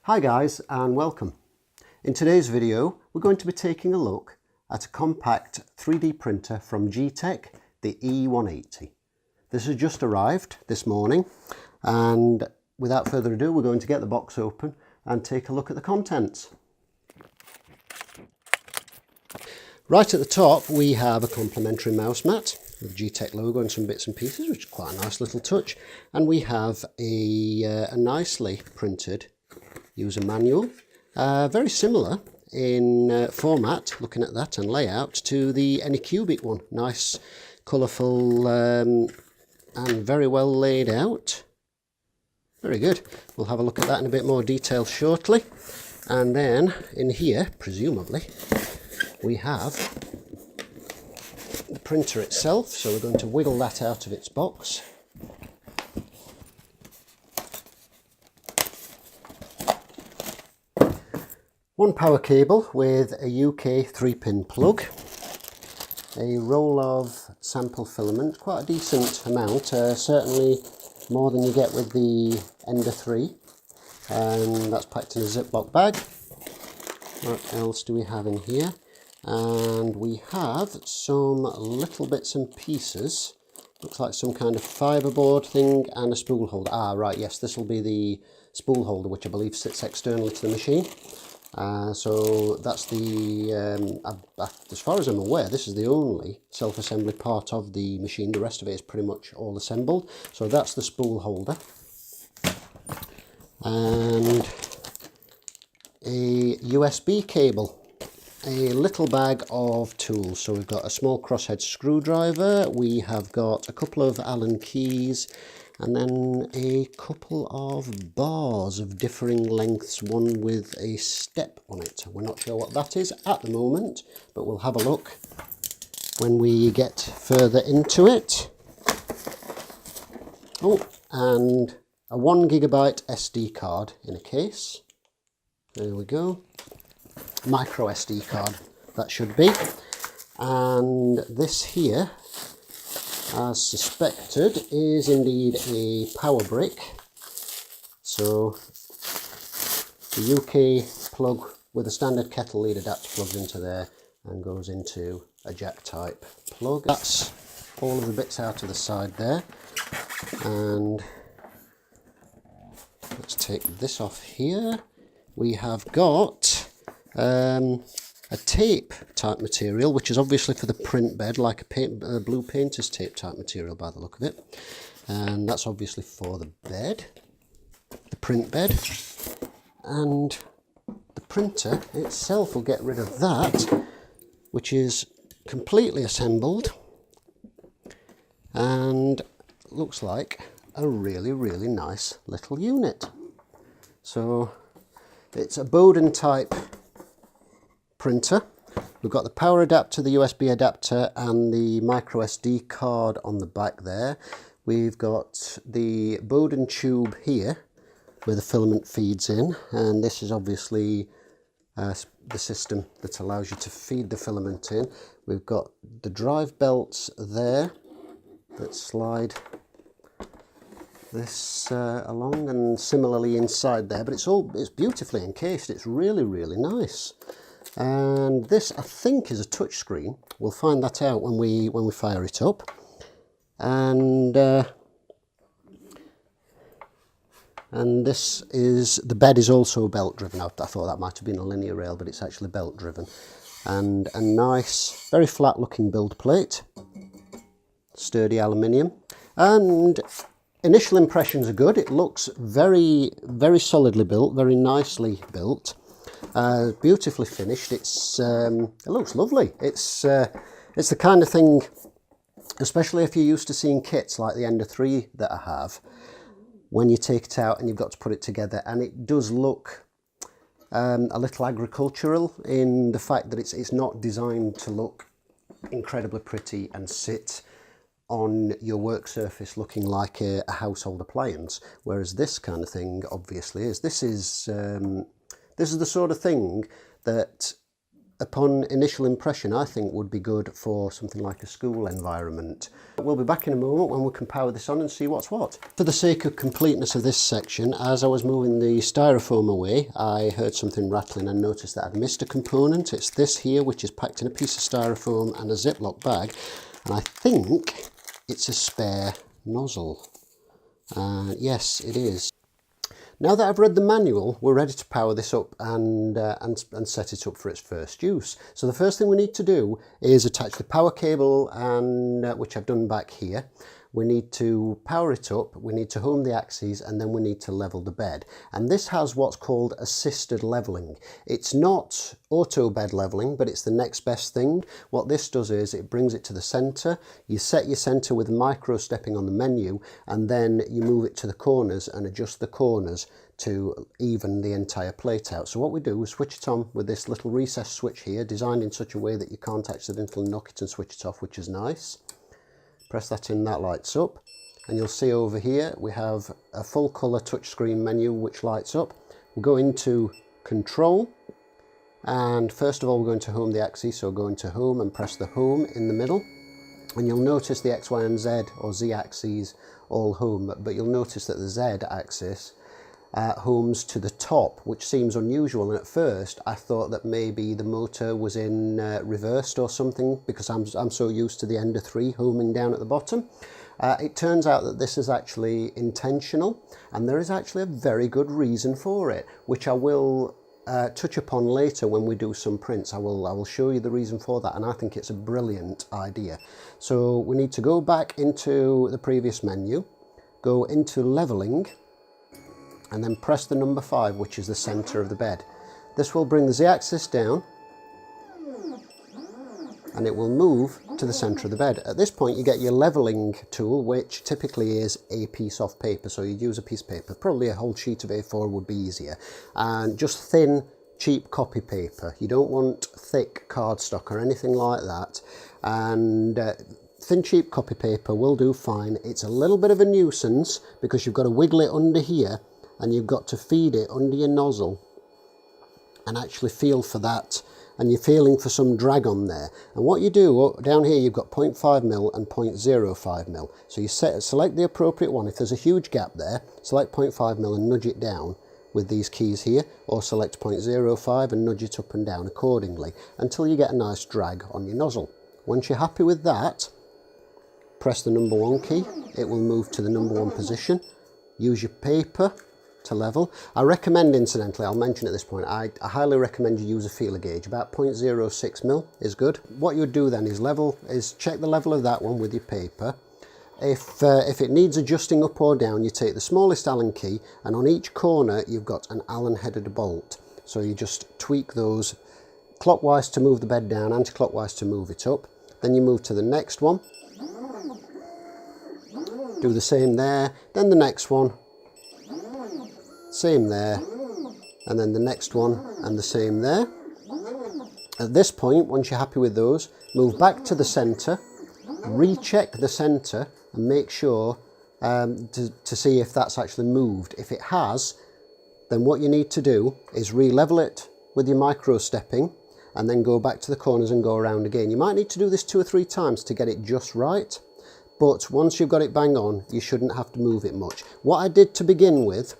Hi guys and welcome. In today's video we're going to be taking a look at a compact 3D printer from Geeetech, the E180. This has just arrived this morning and without further ado we're going to get the box open and take a look at the contents. Right at the top we have a complimentary mouse mat with the Geeetech logo and some bits and pieces, which is quite a nice little touch, and we have a nicely printed user manual, very similar in format, looking at that, and layout to the Anycubic one. Nice, colourful and very well laid out. Very good. We'll have a look at that in a bit more detail shortly. And then in here, presumably, we have the printer itself, so we're going to wiggle that out of its box. One power cable with a UK 3-pin plug, a roll of sample filament, quite a decent amount, certainly more than you get with the Ender 3, and that's packed in a Ziploc bag. What else do we have in here? And we have some little bits and pieces, looks like some kind of fiberboard thing and a spool holder. Ah right, yes, this will be the spool holder, which I believe sits externally to the machine. So that's the, as far as I'm aware, this is the only self-assembly part of the machine. The rest of it is pretty much all assembled. So that's the spool holder. And a USB cable. A little bag of tools. So we've got a small crosshead screwdriver, we have got a couple of Allen keys, and then a couple of bars of differing lengths, one with a step on it. We're not sure what that is at the moment, but we'll have a look when we get further into it. Oh, and a 1 GB SD card in a case. There we go. Micro SD card that should be. And this here, as suspected, is indeed a power brick. So the UK plug with a standard kettle lead adapter plugs into there and goes into a jack type plug. That's all of the bits out of the side there. And let's take this off here. We have got a tape type material, which is obviously for the print bed, like a blue painter's tape type material by the look of it, and that's obviously for the bed, the print bed, and the printer itself will get rid of that, which is completely assembled and looks like a really nice little unit. So it's a Bowden type printer. We've got the power adapter, the USB adapter, and the micro SD card on the back there. We've got the Bowden tube here where the filament feeds in, and this is obviously the system that allows you to feed the filament in. We've got the drive belts there that slide this along, and similarly inside there, but it's beautifully encased. It's really nice. And this, I think, is a touch screen. We'll find that out when we fire it up. And this is, the bed is also belt driven. I thought that might have been a linear rail, but it's actually belt driven. And a nice, very flat looking build plate, sturdy aluminium. And initial impressions are good. It looks very solidly built, very nicely built. Beautifully finished. It looks lovely. It's the kind of thing, especially if you're used to seeing kits like the Ender 3 that I have, when you take it out and you've got to put it together, and it does look a little agricultural in the fact that it's not designed to look incredibly pretty and sit on your work surface looking like a household appliance, whereas this kind of thing obviously is. This is the sort of thing that upon initial impression, I think would be good for something like a school environment. We'll be back in a moment when we can power this on and see what's what. For the sake of completeness of this section, as I was moving the styrofoam away, I heard something rattling and noticed that I'd missed a component. It's this here, which is packed in a piece of styrofoam and a Ziploc bag, and I think it's a spare nozzle. Yes, it is. Now that I've read the manual, we're ready to power this up and set it up for its first use. So the first thing we need to do is attach the power cable, and which I've done back here. We need to power it up, we need to home the axes, and then we need to level the bed. And this has what's called assisted leveling. It's not auto bed leveling, but it's the next best thing. What this does is it brings it to the center. You set your center with micro stepping on the menu, and then you move it to the corners and adjust the corners to even the entire plate out. So what we do is switch it on with this little recess switch here, designed in such a way that you can't accidentally knock it and switch it off, which is nice. Press that in, that lights up, and you'll see over here we have a full colour touchscreen menu which lights up. We'll go into control, and first of all we're going to home the axis, so go into home and press the home in the middle, and you'll notice the X, Y and Z or Z axes all home, but you'll notice that the Z axis homes to the top, which seems unusual, and at first I thought that maybe the motor was in reversed or something, because I'm so used to the Ender 3 homing down at the bottom. It turns out that this is actually intentional, and there is actually a very good reason for it, which I will touch upon later when we do some prints. I will show you the reason for that, and I think it's a brilliant idea. So we need to go back into the previous menu, go into leveling, and then press the number 5, which is the center of the bed. This will bring the Z-axis down, and it will move to the center of the bed. At this point you get your leveling tool, which typically is a piece of paper. So you'd use a piece of paper, probably a whole sheet of A4 would be easier, and just thin, cheap copy paper. You don't want thick cardstock or anything like that, and thin cheap copy paper will do fine. It's a little bit of a nuisance because you've got to wiggle it under here, and you've got to feed it under your nozzle and actually feel for that, and you're feeling for some drag on there. And what you do down here, you've got 0.5mm and 0.05mm, so you select the appropriate one. If there's a huge gap there, select 0.5mm and nudge it down with these keys here, or select 0.05 and nudge it up and down accordingly until you get a nice drag on your nozzle. Once you're happy with that, press the number 1 key. It will move to the number 1 position. Use your paper to level. I recommend, incidentally, I'll mention at this point, I highly recommend you use a feeler gauge. About 0.06mm is good. What you would do then is check the level of that one with your paper. If it needs adjusting up or down, you take the smallest Allen key, and on each corner you've got an Allen headed bolt. So you just tweak those clockwise to move the bed down, anti-clockwise to move it up. Then you move to the next one. Do the same there, then the next one, same there, and then the next one and the same there. At this point, once you're happy with those, move back to the center, recheck the center and make sure to see if that's actually moved. If it has, then what you need to do is re-level it with your micro stepping, and then go back to the corners and go around again. You might need to do this 2 or 3 times to get it just right, but once you've got it bang on, you shouldn't have to move it much. What I did to begin with,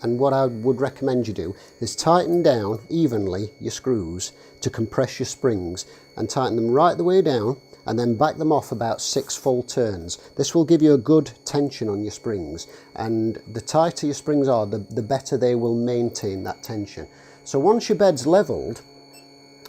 and what I would recommend you do, is tighten down evenly your screws to compress your springs, and tighten them right the way down, and then back them off about 6 full turns. This will give you a good tension on your springs, and the tighter your springs are, the better they will maintain that tension. So once your bed's leveled,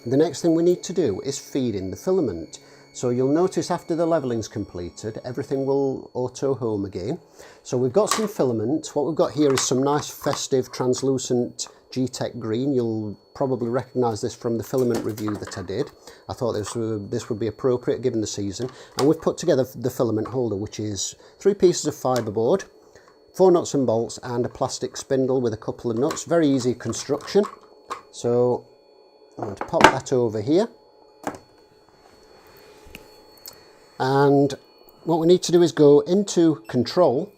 the next thing we need to do is feed in the filament. So you'll notice after the leveling's completed, everything will auto home again. So we've got some filament. What we've got here is some nice festive translucent Geeetech green. You'll probably recognise this from the filament review that I did. I thought this would be appropriate given the season. And we've put together the filament holder, which is 3 pieces of fiberboard, 4 nuts and bolts, and a plastic spindle with a couple of nuts. Very easy construction. So I'm going to pop that over here. And what we need to do is go into control,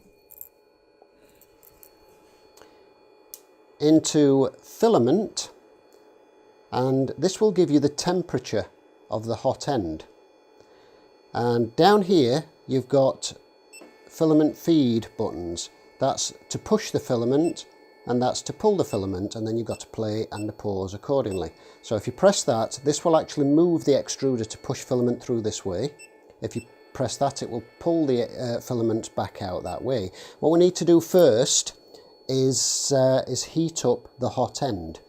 into filament, and this will give you the temperature of the hot end. And down here you've got filament feed buttons. That's to push the filament and that's to pull the filament, and then you've got to play and pause accordingly. So if you press that, this will actually move the extruder to push filament through this way. If you press that, it will pull the filament back out that way. What we need to do first is heat up the hot end.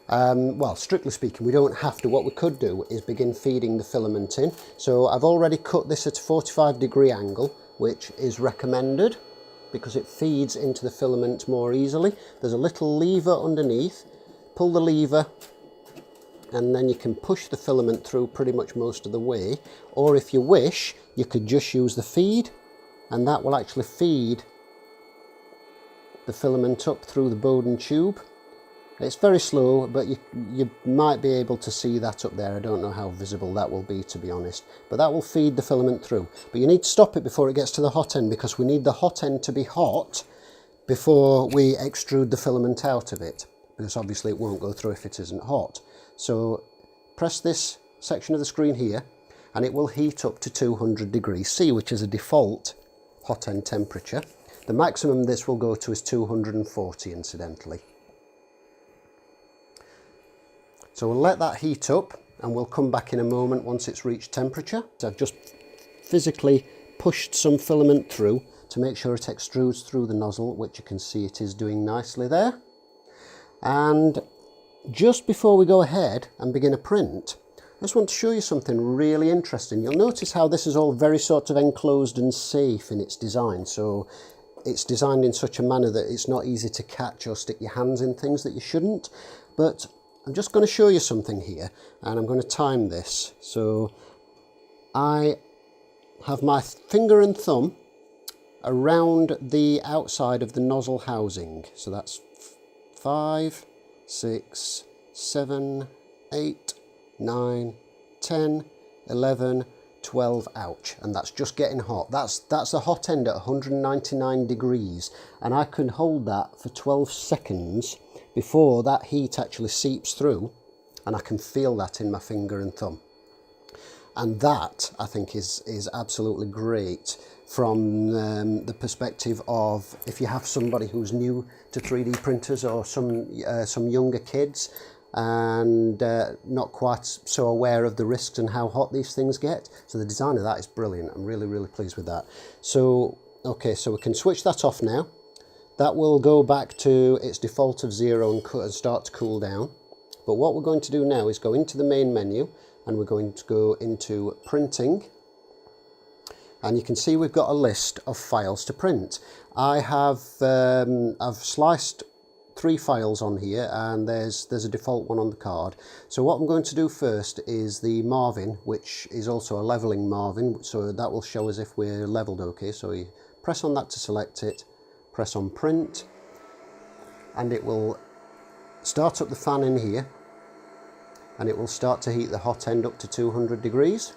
Well, strictly speaking, we don't have to. What we could do is begin feeding the filament in. So I've already cut this at a 45-degree angle, which is recommended because it feeds into the filament more easily. There's a little lever underneath. Pull the lever and then you can push the filament through pretty much most of the way. Or if you wish, you could just use the feed, and that will actually feed the filament up through the Bowden tube. It's very slow, but you might be able to see that up there. I don't know how visible that will be, to be honest, but that will feed the filament through. But you need to stop it before it gets to the hot end, because we need the hot end to be hot before we extrude the filament out of it, because obviously it won't go through if it isn't hot. So press this section of the screen here and it will heat up to 200 degrees C, which is a default hot end temperature. The maximum this will go to is 240, incidentally. So we'll let that heat up and we'll come back in a moment once it's reached temperature. So I've just physically pushed some filament through to make sure it extrudes through the nozzle, which you can see it is doing nicely there. And just before we go ahead and begin a print, I just want to show you something really interesting. You'll notice how this is all very sort of enclosed and safe in its design. So it's designed in such a manner that it's not easy to catch or stick your hands in things that you shouldn't. But I'm just going to show you something here, and I'm going to time this. So I have my finger and thumb around the outside of the nozzle housing. So that's 5, 6, 7, 8, 9, 10, 11, 12, ouch, and that's just getting hot. That's a hot end at 199 degrees, and I can hold that for 12 seconds before that heat actually seeps through, and I can feel that in my finger and thumb. And that, I think, is absolutely great from the perspective of if you have somebody who's new to 3D printers, or some younger kids and not quite so aware of the risks and how hot these things get. So the design of that is brilliant. I'm really, really pleased with that. So, okay, so we can switch that off now. That will go back to its default of 0 and start to cool down. But what we're going to do now is go into the main menu, and we're going to go into printing. And you can see we've got a list of files to print. I've sliced 3 files on here, and there's a default one on the card. So what I'm going to do first is the Marvin, which is also a leveling Marvin, so that will show us if we're leveled okay. So you press on that to select it, press on print, and it will start up the fan in here, and it will start to heat the hot end up to 200 degrees.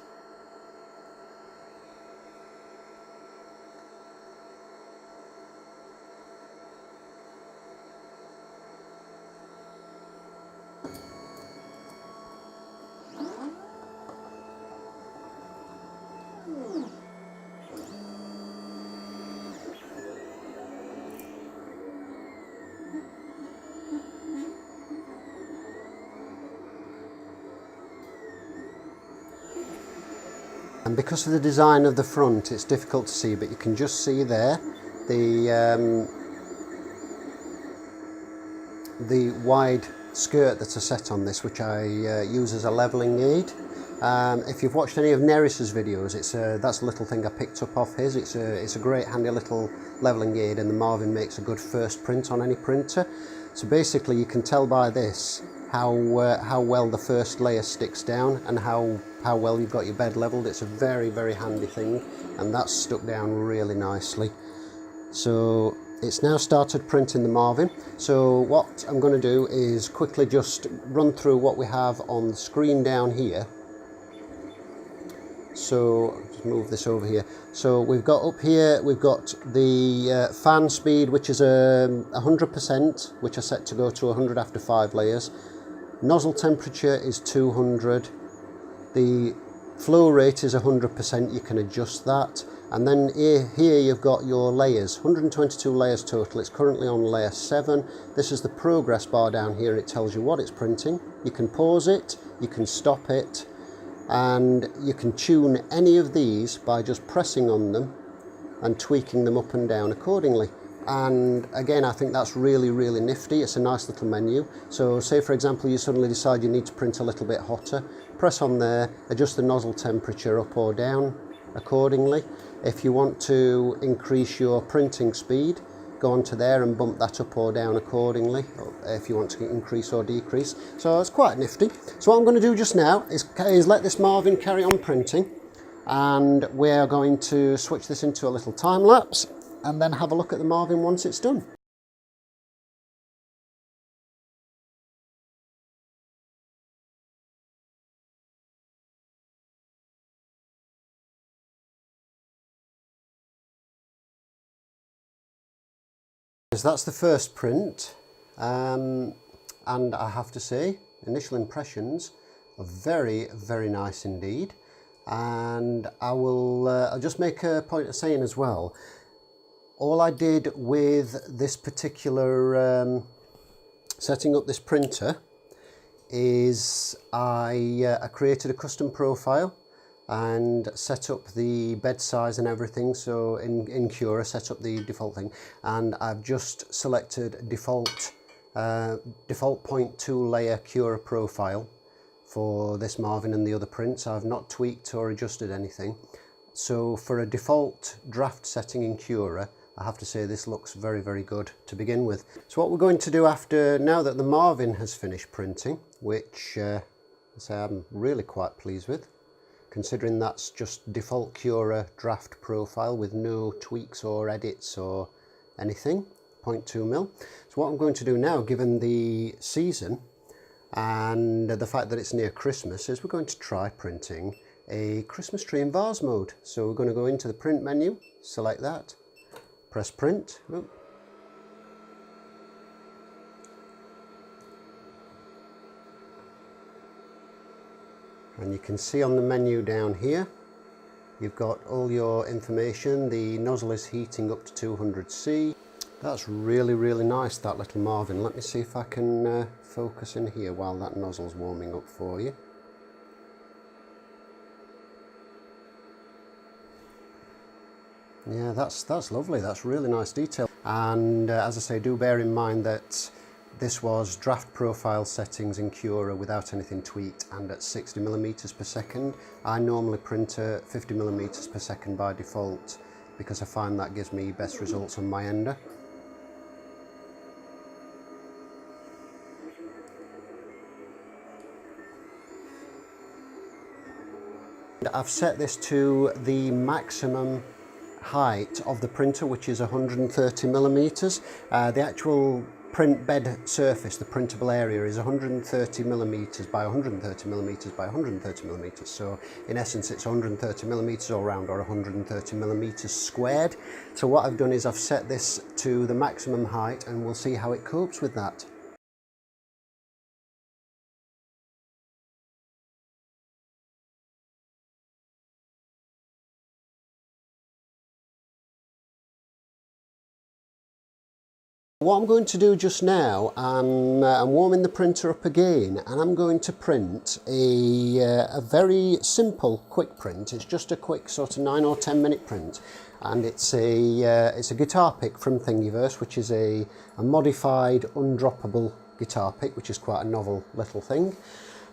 And because of the design of the front, it's difficult to see, but you can just see there the wide skirt that I set on this, which I use as a leveling aid. If you've watched any of Neris's videos, that's a little thing I picked up off his. It's a great handy little leveling aid, and the Marvin makes a good first print on any printer. So basically you can tell by this how well the first layer sticks down and how well you've got your bed leveled. It's a very, very handy thing, and that's stuck down really nicely. So it's now started printing the Marvin. So what I'm going to do is quickly just run through what we have on the screen down here. So just move this over here. So we've got up here, we've got the fan speed, which is 100%, which I set to go to 100 after 5 layers. Nozzle temperature is 200. The flow rate is 100%, you can adjust that. And then here you've got your layers, 122 layers total. It's currently on layer 7. This is the progress bar down here. It tells you what it's printing. You can pause it, you can stop it, and you can tune any of these by just pressing on them and tweaking them up and down accordingly. And again, I think that's really, really nifty. It's a nice little menu. So say for example you suddenly decide you need to print a little bit hotter, press on there, adjust the nozzle temperature up or down accordingly. If you want to increase your printing speed, go onto there and bump that up or down accordingly, if you want to increase or decrease. So it's quite nifty. So what I'm going to do just now is let this Marvin carry on printing, and we're going to switch this into a little time lapse and then have a look at the Marvin once it's done. That's the first print, and I have to say, initial impressions are very, very nice indeed. And I'll just make a point of saying as well, all I did with this particular setting up this printer is I created a custom profile and set up the bed size and everything. So in Cura, set up the default thing, and I've just selected default 0.2 layer Cura profile for this Marvin and the other prints. I've not tweaked or adjusted anything. So for a default draft setting in Cura, I have to say this looks very, very good to begin with. So what we're going to do after, now that the Marvin has finished printing, which I'm really quite pleased with, considering that's just default Cura draft profile with no tweaks or edits or anything, 0.2mm. So what I'm going to do now, given the season and the fact that it's near Christmas, is we're going to try printing a Christmas tree in vase mode. So we're going to go into the print menu, select that, press print. Oh. And you can see on the menu down here, you've got all your information. The nozzle is heating up to 200C. That's really, really nice, that little Marvin. Let me see if I can focus in here while that nozzle's warming up for you. Yeah, that's lovely. That's really nice detail. And as I say, do bear in mind that this was draft profile settings in Cura without anything tweaked and at 60mm per second. I normally print at 50mm per second by default because I find that gives me best results on my ender. I've set this to the maximum height of the printer, which is 130mm. The actual print bed surface, the printable area, is 130mm by 130mm by 130mm. So in essence it's 130mm all round, or 130mm squared. So what I've done is I've set this to the maximum height, and we'll see how it copes with that. What I'm going to do just now, I'm warming the printer up again, and I'm going to print a very simple quick print. It's just a quick sort of 9 or 10 minute print, and it's a guitar pick from Thingiverse, which is a modified undroppable guitar pick, which is quite a novel little thing.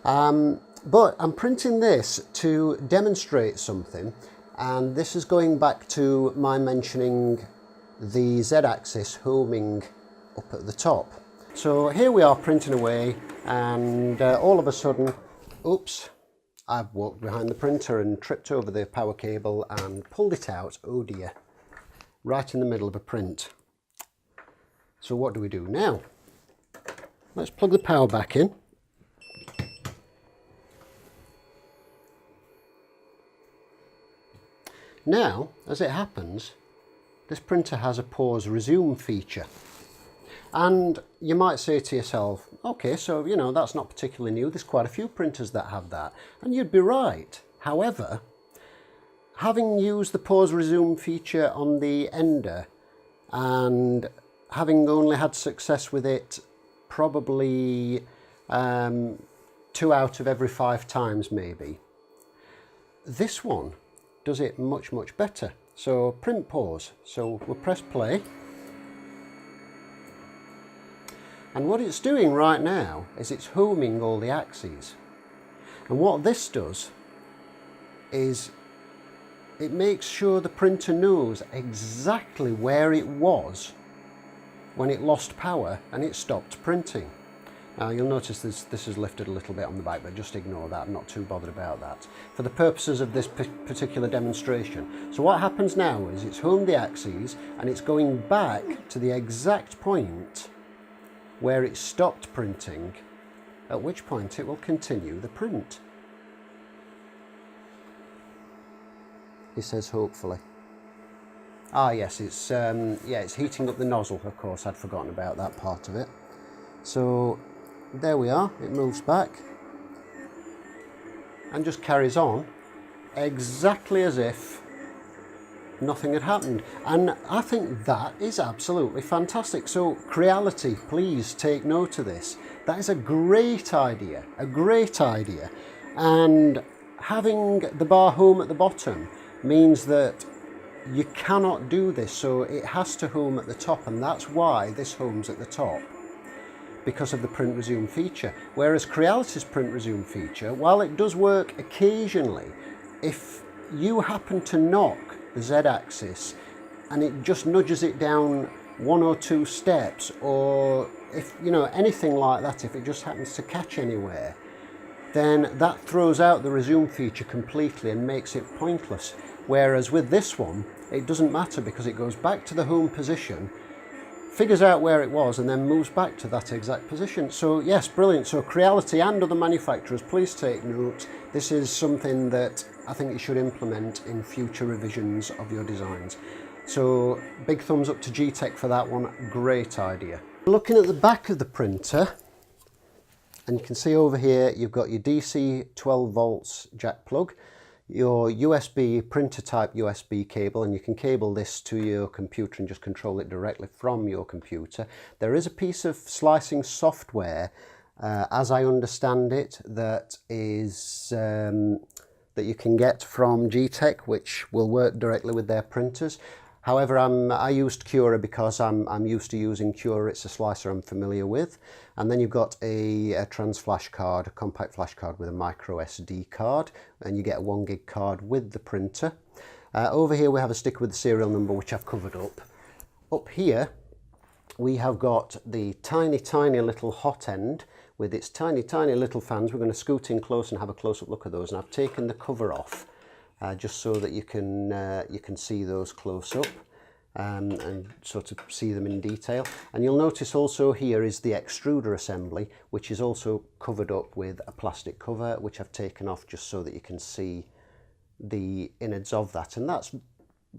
But I'm printing this to demonstrate something, and this is going back to my mentioning the Z-axis homing up at the top. So here we are printing away, and all of a sudden, oops, I've walked behind the printer and tripped over the power cable and pulled it out, oh dear, right in the middle of a print. So what do we do now? Let's plug the power back in. Now, as it happens, this printer has a Pauseresume feature. And you might say to yourself, okay, so, you know, that's not particularly new. There's quite a few printers that have that. And you'd be right. However, having used the Pauseresume feature on the Ender and having only had success with it probably 2 out of every 5 times maybe, this one does it much, much better. So print pause. So we'll press play. And what it's doing right now is it's homing all the axes. And what this does is it makes sure the printer knows exactly where it was when it lost power and it stopped printing. Now you'll notice this is lifted a little bit on the back, but just ignore that. I'm not too bothered about that for the purposes of this particular demonstration. So what happens now is it's homed the axes and it's going back to the exact point where it stopped printing, at which point it will continue the print. It says hopefully. Ah yes, it's heating up the nozzle, of course, I'd forgotten about that part of it. So there we are, it moves back and just carries on exactly as if nothing had happened. And I think that is absolutely fantastic. So Creality, please take note of this. That is a great idea, a great idea. And having the bar home at the bottom means that you cannot do this, so it has to home at the top, and that's why this homes at the top, because of the print resume feature. Whereas Creality's print resume feature, while it does work occasionally, if you happen to knock the Z-axis and it just nudges it down 1 or 2 steps, or if, you know, anything like that, if it just happens to catch anywhere, then that throws out the resume feature completely and makes it pointless. Whereas with this one, it doesn't matter, because it goes back to the home position, figures out where it was, and then moves back to that exact position. So yes, brilliant. So Creality and other manufacturers, please take note. This is something that I think you should implement in future revisions of your designs. So big thumbs up to Geeetech for that one. Great idea. Looking at the back of the printer, and you can see over here you've got your DC 12 volts jack plug, your USB printer type USB cable, and you can cable this to your computer and just control it directly from your computer. There is a piece of slicing software, as I understand it, that is that you can get from Geeetech, which will work directly with their printers. However, I used Cura because I'm used to using Cura. It's a slicer I'm familiar with. And then you've got a trans flash card, a compact flash card with a micro SD card, and you get a 1 gig card with the printer. Over here we have a sticker with the serial number, which I've covered up. Up here we have got the tiny little Hotend with its tiny little fans. We're going to scoot in close and have a close-up look at those, and I've taken the cover off. Just so that you can see those close up and sort of see them in detail. And you'll notice also here is the extruder assembly, which is also covered up with a plastic cover, which I've taken off just so that you can see the innards of that. And that's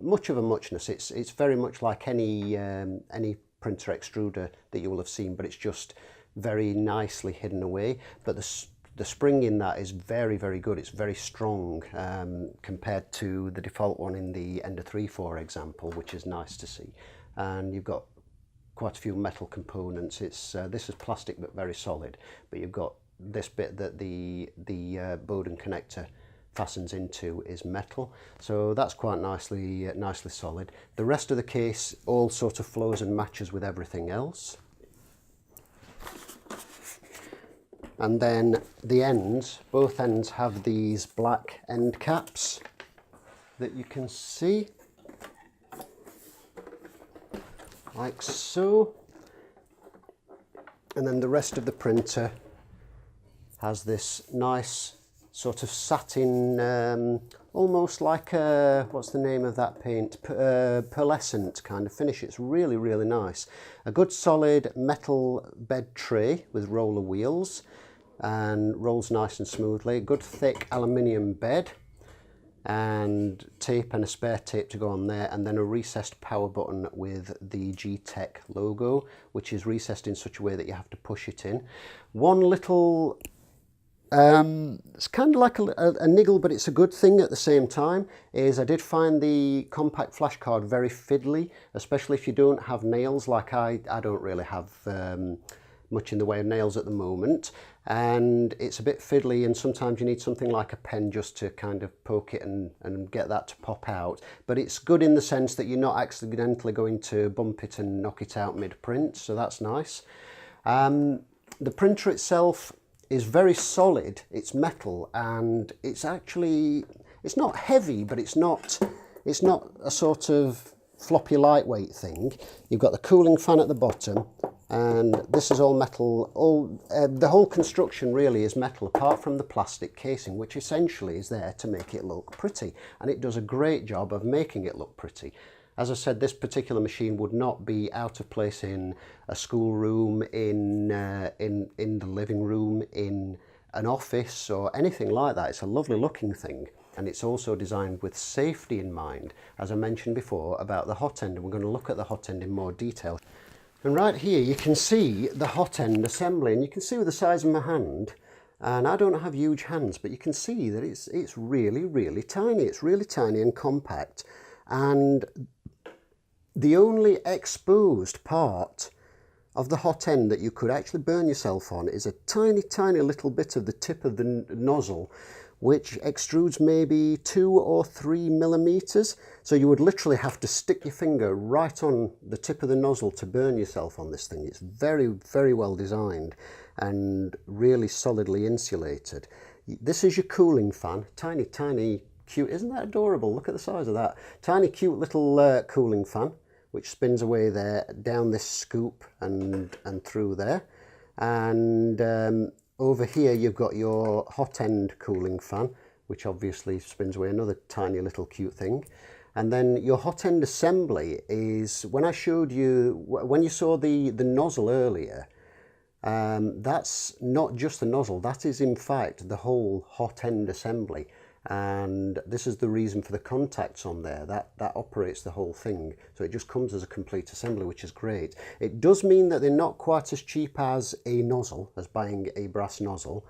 much of a muchness. It's very much like any printer extruder that you will have seen, but it's just very nicely hidden away. But the spring in that is very good. It's very strong compared to the default one in the Ender 3, for example, which is nice to see. And you've got quite a few metal components. This is plastic but very solid, but you've got this bit that the Bowden connector fastens into is metal, so that's quite nicely solid. The rest of the case all sort of flows and matches with everything else. And then the ends, both ends have these black end caps that you can see, like so. And then the rest of the printer has this nice sort of satin, almost like a, what's the name of that paint? Pearlescent kind of finish. It's really nice. A good solid metal bed tray with roller wheels and rolls nice and smoothly. Good thick aluminium bed. and tape and a spare tape to go on there, and then a recessed power button with the Geeetech logo, which is recessed in such a way that you have to push it in. One little it's kind of like a niggle, but it's a good thing at the same time, is I did find the compact flash card very fiddly, especially if you don't have nails like I don't really have much in the way of nails at the moment, and it's a bit fiddly, and sometimes you need something like a pen just to kind of poke it and get that to pop out. But it's good in the sense that you're not accidentally going to bump it and knock it out mid-print, so that's nice. The printer itself is very solid. It's metal, and it's not heavy, but it's not a sort of floppy lightweight thing. You've got the cooling fan at the bottom, and this is all metal. The whole construction really is metal, apart from the plastic casing, which essentially is there to make it look pretty, and it does a great job of making it look pretty. As I said, this particular machine would not be out of place in a schoolroom, in the living room, in an office or anything like that. It's a lovely looking thing, and it's also designed with safety in mind, as I mentioned before about the Hotend, and we're going to look at the Hotend in more detail. And right here you can see the Hotend Assembly, and you can see with the size of my hand, and I don't have huge hands, but you can see that it's really tiny. It's really tiny and compact, and the only exposed part of the Hotend that you could actually burn yourself on is a tiny little bit of the tip of the nozzle, which extrudes maybe 2 or 3 millimeters. So you would literally have to stick your finger right on the tip of the nozzle to burn yourself on this thing. It's very well designed and really solidly insulated. This is your cooling fan, tiny cute. Isn't that adorable? Look at the size of that. Tiny cute little cooling fan, which spins away there down this scoop and through there. And over here you've got your Hotend cooling fan, which obviously spins away, another tiny little cute thing. And then your Hotend Assembly is, when I showed you, when you saw the nozzle earlier, that's not just the nozzle, that is in fact the whole Hotend Assembly. And this is the reason for the contacts on there. That operates the whole thing, so it just comes as a complete assembly, which is great. It does mean that they're not quite as cheap as a nozzle, as buying a brass nozzle,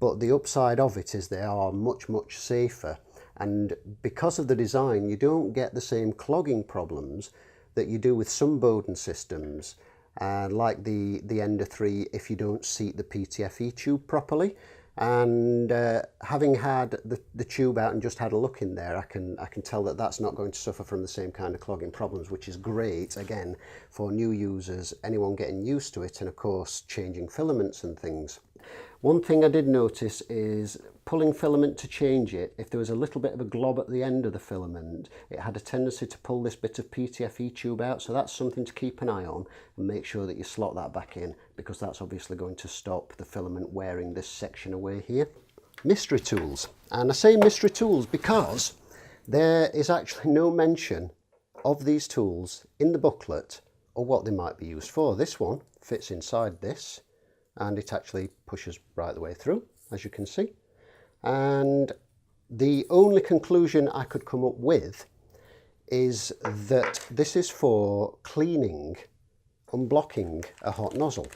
but the upside of it is they are much safer, and because of the design you don't get the same clogging problems that you do with some Bowden systems, like the Ender 3, if you don't seat the PTFE tube properly. And having had the tube out and just had a look in there, I can tell that that's not going to suffer from the same kind of clogging problems, which is great again for new users, anyone getting used to it, and of course changing filaments and things. One thing I did notice is pulling filament to change it. If there was a little bit of a glob at the end of the filament, it had a tendency to pull this bit of PTFE tube out, so that's something to keep an eye on and make sure that you slot that back in, because that's obviously going to stop the filament wearing this section away here. Mystery tools, and I say mystery tools because there is actually no mention of these tools in the booklet or what they might be used for. This one fits inside this, and it actually pushes right the way through, as you can see. And the only conclusion I could come up with is that this is for cleaning, unblocking a hot nozzle.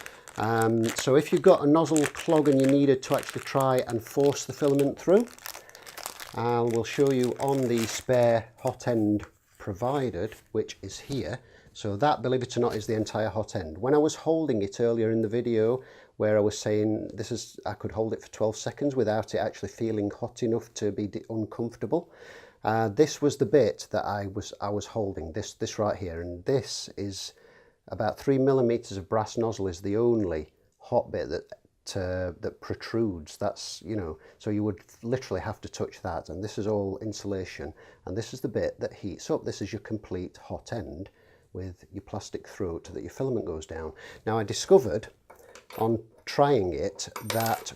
So if you've got a nozzle clog and you needed to actually try and force the filament through, we'll show you on the spare Hotend provided, which is here. So that, believe it or not, is the entire Hotend. When I was holding it earlier in the video, where I was saying I could hold it for 12 seconds without it actually feeling hot enough to be uncomfortable, this was the bit that I was holding, this right here, and this is about 3 millimeters of brass nozzle is the only hot bit that protrudes. That's, you know, so you would literally have to touch that, and this is all insulation, and this is the bit that heats up. This is your complete Hotend with your plastic throat that your filament goes down. Now I discovered on trying it that,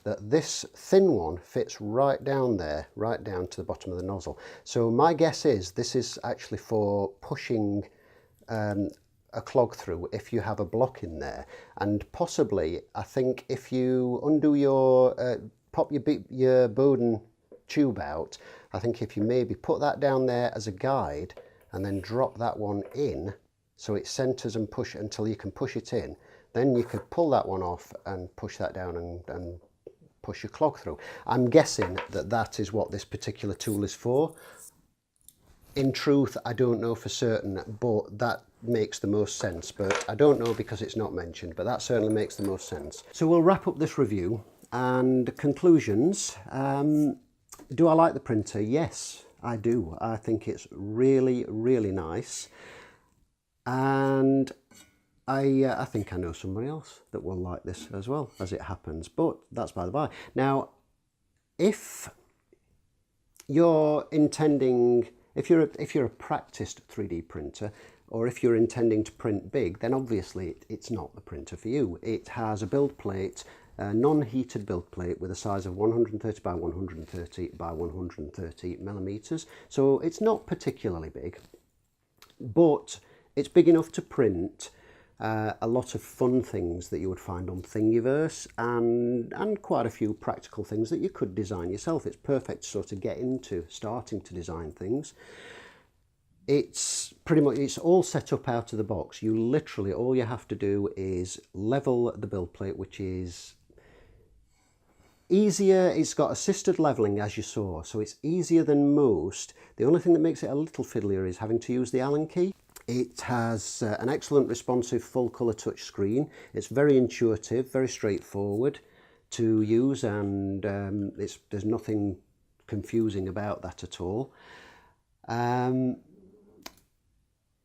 that this thin one fits right down there, right down to the bottom of the nozzle. So my guess is this is actually for pushing a clog through if you have a block in there. And possibly, I think if you undo your, pop your Bowden tube out, I think if you maybe put that down there as a guide and then drop that one in so it centers and push until you can push it in, then you could pull that one off and push that down and push your clog through. I'm guessing that that is what this particular tool is for. In truth, I don't know for certain, but that makes the most sense. But I don't know because it's not mentioned, but that certainly makes the most sense. So we'll wrap up this review and conclusions. Do I like the printer? Yes, I do. I think it's really, really nice. And I think I know somebody else that will like this as well, as it happens, but that's by the by. Now, if you're intending, if you're a practiced 3D printer, or if you're intending to print big, then obviously it's not the printer for you. It has a build plate, a non-heated build plate with a size of 130 by 130 by 130 millimeters, so it's not particularly big, but it's big enough to print a lot of fun things that you would find on Thingiverse and quite a few practical things that you could design yourself. It's perfect to sort of get into starting to design things. It's pretty much, it's all set up out of the box. You literally, all you have to do is level the build plate, which is easier. It's got assisted leveling, as you saw, so it's easier than most. The only thing that makes it a little fiddlier is having to use the Allen key. It has an excellent responsive full colour touch screen. It's very intuitive, very straightforward to use, and there's nothing confusing about that at all.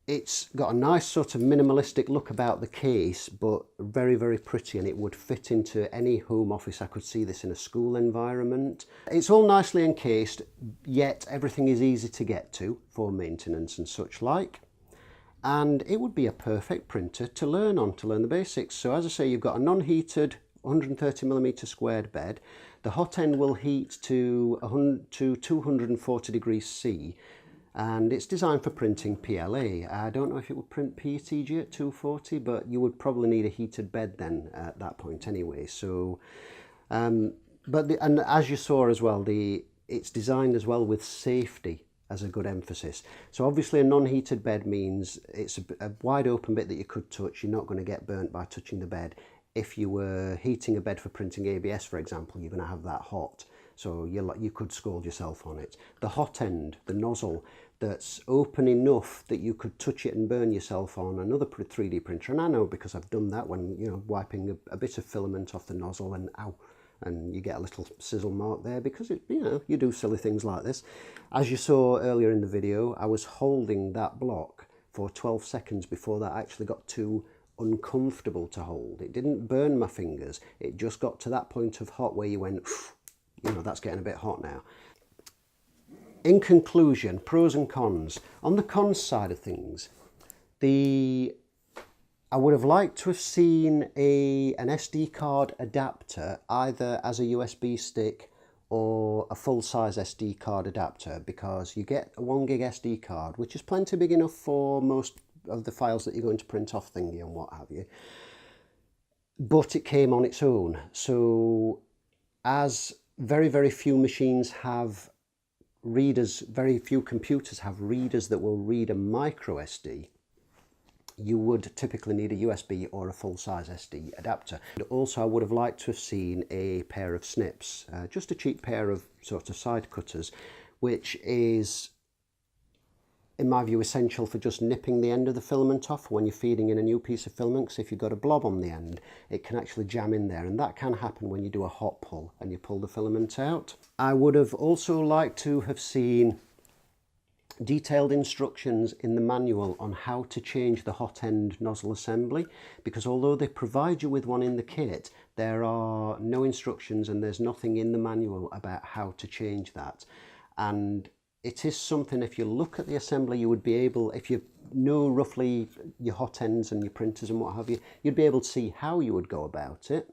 It's got a nice sort of minimalistic look about the case, but very, very pretty, and it would fit into any home office. I could see this in a school environment. It's all nicely encased, yet everything is easy to get to for maintenance and such like. And it would be a perfect printer to learn on, to learn the basics. So as I say, you've got a non-heated 130mm squared bed. The hot end will heat to 240 degrees C, and it's designed for printing PLA. I don't know if it would print PETG at 240, but you would probably need a heated bed then at that point anyway. So, and as you saw as well, it's designed as well with safety as a good emphasis. So obviously a non-heated bed means it's a wide open bit that you could touch. You're not going to get burnt by touching the bed. If you were heating a bed for printing ABS, for example, you're going to have that hot, so you could scald yourself on it. The hot end, the nozzle, that's open enough that you could touch it and burn yourself on another 3D printer, and I know because I've done that when, you know, wiping a bit of filament off the nozzle, and ow, and you get a little sizzle mark there because you do silly things like this. As you saw earlier in the video, I was holding that block for 12 seconds before that actually got too uncomfortable to hold. It didn't burn my fingers, it just got to that point of hot where you went, you know, that's getting a bit hot now. In conclusion, pros and cons. On the cons side of things, I would have liked to have seen an SD card adapter, either as a USB stick or a full-size SD card adapter, because you get a 1 gig SD card, which is plenty big enough for most of the files that you're going to print off Thingy and what have you. But it came on its own. So as very, very few machines have readers, very few computers have readers that will read a micro SD, you would typically need a USB or a full-size SD adapter. And also I would have liked to have seen a pair of snips, just a cheap pair of sort of side cutters, which is, in my view, essential for just nipping the end of the filament off when you're feeding in a new piece of filament, because if you've got a blob on the end, it can actually jam in there, and that can happen when you do a hot pull and you pull the filament out. I would have also liked to have seen detailed instructions in the manual on how to change the hot end nozzle assembly, because although they provide you with one in the kit, there are no instructions and there's nothing in the manual about how to change that. And it is something, if you look at the assembly, you would be able, if you know roughly your hot ends and your printers and what have you, you'd be able to see how you would go about it.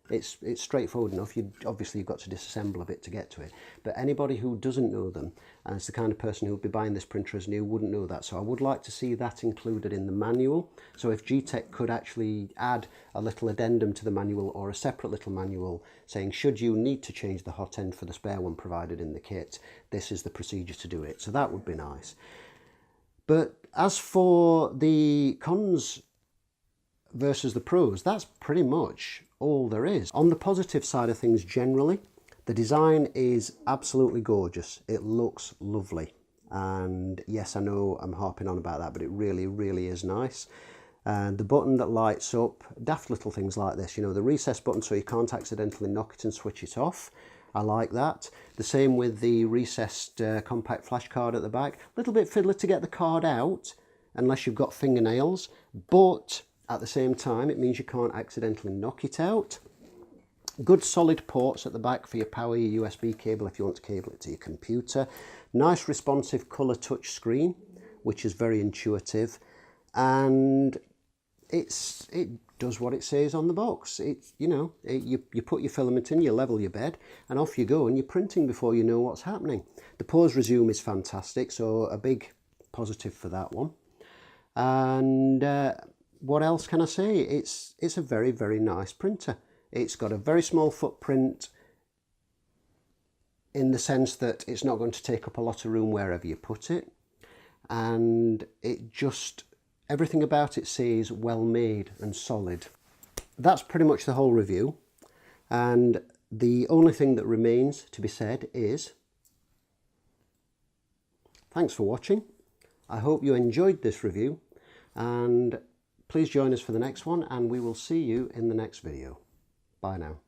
It's straightforward enough. Obviously you've got to disassemble a bit to get to it, but anybody who doesn't know them, and is the kind of person who would be buying this printer as new, wouldn't know that. So I would like to see that included in the manual. So if Geeetech could actually add a little addendum to the manual, or a separate little manual saying, should you need to change the hot end for the spare one provided in the kit, this is the procedure to do it. So that would be nice. But as for the cons versus the pros, that's pretty much all there is. On the positive side of things generally, the design is absolutely gorgeous. It looks lovely. And yes, I know I'm harping on about that, but it really, really is nice. And the button that lights up, daft little things like this, you know, the recess button so you can't accidentally knock it and switch it off. I like that. The same with the recessed compact flash card at the back. A little bit fiddly to get the card out, unless you've got fingernails, but at the same time it means you can't accidentally knock it out. Good solid ports at the back for your power, your USB cable if you want to cable it to your computer. Nice responsive colour touch screen, which is very intuitive, and it does what it says on the box. You put your filament in, you level your bed, and off you go, and you're printing before you know what's happening. The Pauseresume is fantastic, so a big positive for that one. And what else can I say? It's a very, very nice printer. It's got a very small footprint in the sense that it's not going to take up a lot of room wherever you put it, and everything about it says well made and solid. That's pretty much the whole review, and the only thing that remains to be said is thanks for watching. I hope you enjoyed this review, and please join us for the next one, and we will see you in the next video. Bye now.